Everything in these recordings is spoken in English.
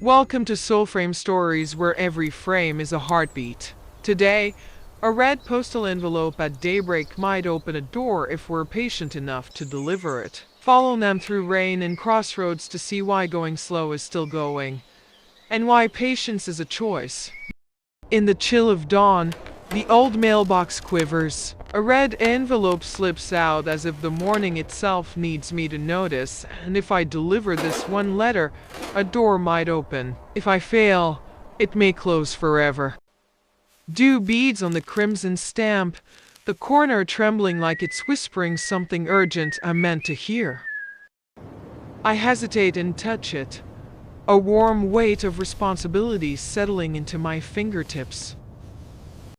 Welcome to SoulFrame Stories, where every frame is a heartbeat. Today, a red postal envelope at daybreak might open a door if we're patient enough to deliver it. Follow them through rain and crossroads to see why going slow is still going, and why patience is a choice. In the chill of dawn, the old mailbox quivers. A red envelope slips out as if the morning itself needs me to notice, and if I deliver this one letter, a door might open. If I fail, it may close forever. Dew beads on the crimson stamp, the corner trembling like it's whispering something urgent I'm meant to hear. I hesitate and touch it, a warm weight of responsibility settling into my fingertips.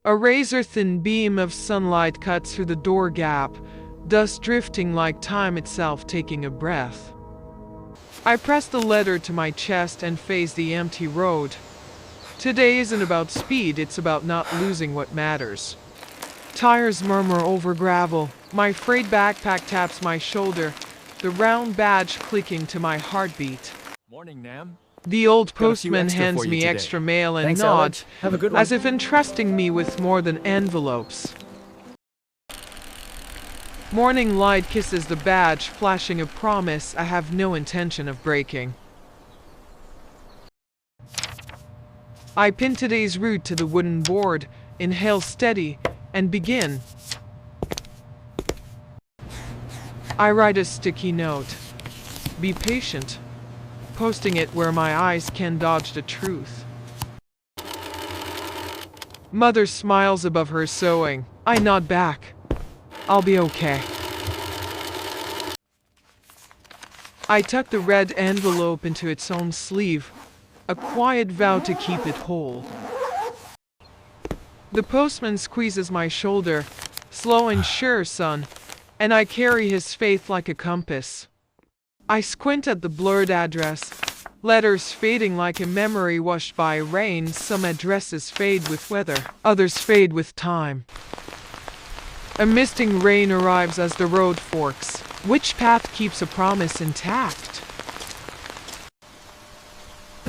A razor-thin beam of sunlight cuts through the door gap, dust drifting like time itself taking a breath. I press the letter to my chest and face the empty road. Today isn't about speed, it's about not losing what matters. Tires murmur over gravel, my freight backpack taps my shoulder, the round badge clicking to my heartbeat. Morning, Nam. The old postman hands me extra mail and nods, Have a good one. as if entrusting me with more than envelopes. Morning light kisses the badge, flashing a promise I have no intention of breaking. I pin today's route to the wooden board, inhale steady, and begin. I write a sticky note. Be patient. Posting it where my eyes can dodge the truth. Mother smiles above her sewing. I nod back. I'll be okay. I tuck the red envelope into its own sleeve, a quiet vow to keep it whole. The postman squeezes my shoulder. Slow and sure, son, and I carry his faith like a compass. I squint at the blurred address, letters fading like a memory washed by rain. Some addresses fade with weather, others fade with time. A misting rain arrives as the road forks. Which path keeps a promise intact?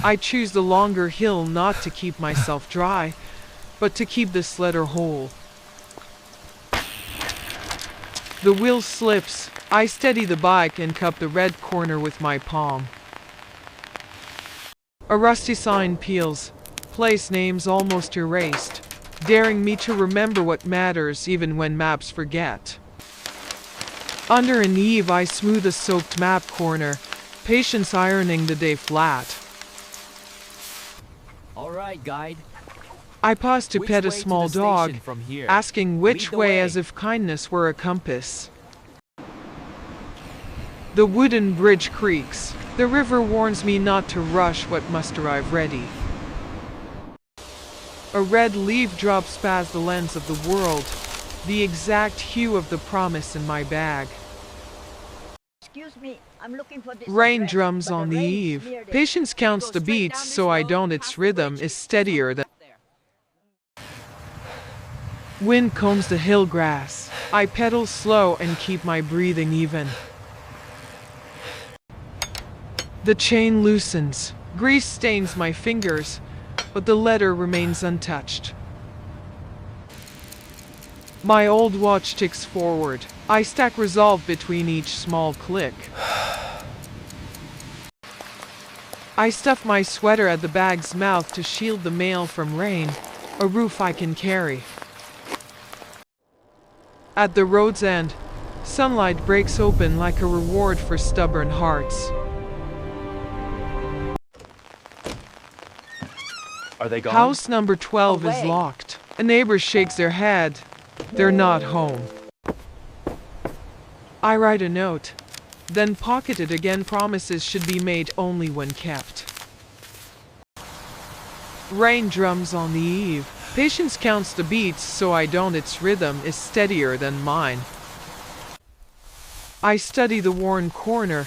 I choose the longer hill not to keep myself dry, but to keep this letter whole. The wheel slips. I steady the bike and cup the red corner with my palm. A rusty sign peels, place names almost erased, daring me to remember what matters even when maps forget. Under an eave I smooth a soaked map corner, patience ironing the day flat. All right, guide. I pause to Which pet a way to small the dog, station from here? asking which Lead the way way. as if kindness were a compass. The wooden bridge creaks. The river warns me not to rush what must arrive ready. A red leaf drops past the lens of the world, the exact hue of the promise in my bag. Excuse me, I'm looking for this Rain address, drums but on the the rain is eve. near the- Patience counts Go the straight beats down this so I road, don't. past Its the rhythm bridge, is it's steadier than. up there. Wind combs the hill grass. I pedal slow and keep my breathing even. The chain loosens. Grease stains my fingers, but the letter remains untouched. My old watch ticks forward. I stack resolve between each small click. I stuff my sweater at the bag's mouth to shield the mail from rain, a roof I can carry. At the road's end, sunlight breaks open like a reward for stubborn hearts. Are they gone? House number 12 is Away. locked. A neighbor shakes their head. They're not home. I write a note, then pocket it again. Promises should be made only when kept. Rain drums on the eve. Patience counts the beats so I don't. Its rhythm is steadier than mine. I study the worn corner.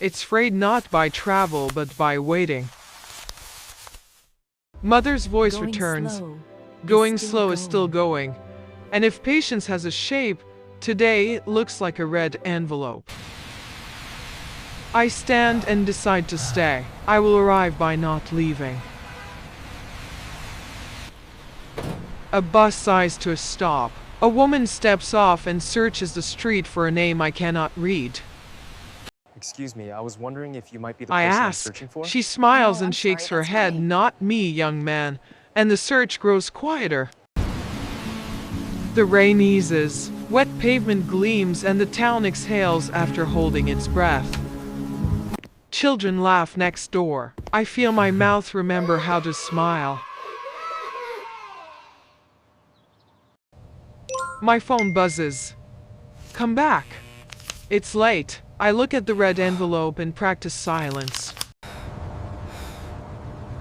It's frayed not by travel but by waiting. Mother's voice returns. Going slow is still going. And if patience has a shape, today it looks like a red envelope. I stand and decide to stay. I will arrive by not leaving. A bus sighs to a stop. A woman steps off and searches the street for a name I cannot read. Excuse me, I was wondering if you might be the I person I'm ask. searching for? She smiles No, and I'm shakes sorry, her that's head. me. Not me, young man. And the search grows quieter. The rain eases. Wet pavement gleams and the town exhales after holding its breath. Children laugh next door. I feel my mouth remember how to smile. My phone buzzes. Come back. It's late. I look at the red envelope and practice silence.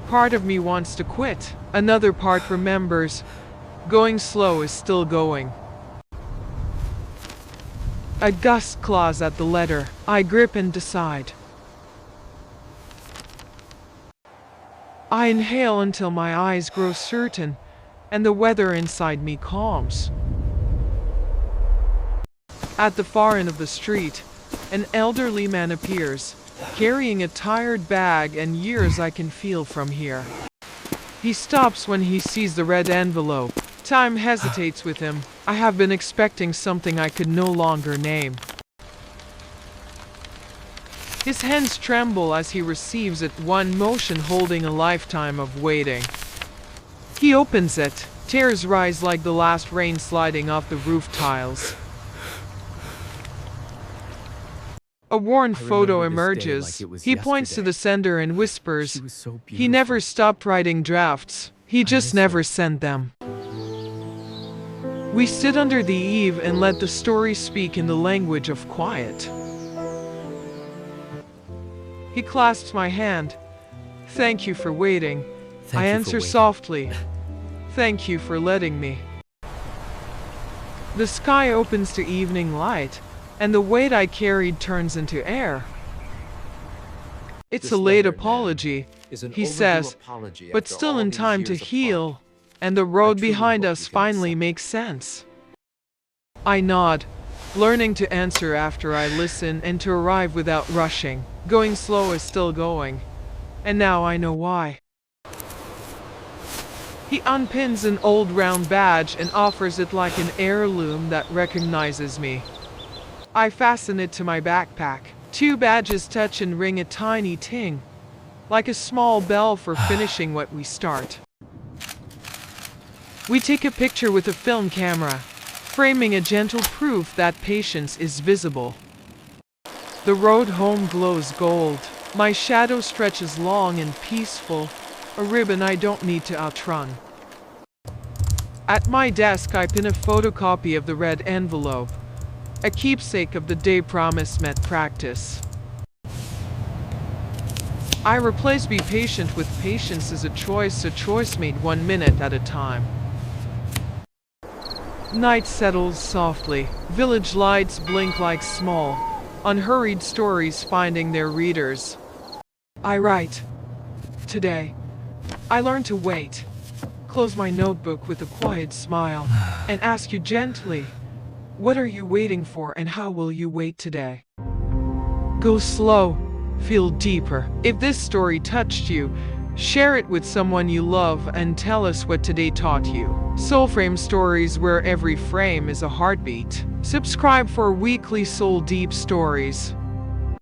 Part of me wants to quit. Another part remembers. Going slow is still going. A gust claws at the letter. I grip and decide. I inhale until my eyes grow certain, and the weather inside me calms. At the far end of the street, an elderly man appears, carrying a tired bag and years I can feel from here. He stops when he sees the red envelope. Time hesitates with him. I have been expecting something I could no longer name. His hands tremble as he receives it, one motion holding a lifetime of waiting. He opens it. Tears rise like the last rain sliding off the roof tiles. A worn photo emerges. He points to the sender and whispers, he never stopped writing drafts. He just never sent them. We sit under the eave and let the story speak in the language of quiet. He clasps my hand. Thank you for waiting. I answer softly. Thank you for letting me. The sky opens to evening light, and the weight I carried turns into air. It's a late apology, he says, but still in time to heal, and the road behind us finally makes sense. I nod, learning to answer after I listen and to arrive without rushing. Going slow is still going, and now I know why. He unpins an old round badge and offers it like an heirloom that recognizes me. I fasten it to my backpack. 2 badges touch and ring a tiny ting, like a small bell for finishing what we start. We take a picture with a film camera, framing a gentle proof that patience is visible. The road home glows gold. My shadow stretches long and peaceful, a ribbon I don't need to outrun. At my desk I pin a photocopy of the red envelope, a keepsake of the day promise met practice. I replace be patient with patience as a choice made 1 minute at a time. Night settles softly. Village lights blink like small, unhurried stories finding their readers. I write. Today, I learn to wait. Close my notebook with a quiet smile and ask you gently, what are you waiting for and how will you wait today? Go slow, feel deeper. If this story touched you, share it with someone you love and tell us what today taught you. SoulFrame stories where every frame is a heartbeat. Subscribe for weekly soul deep stories.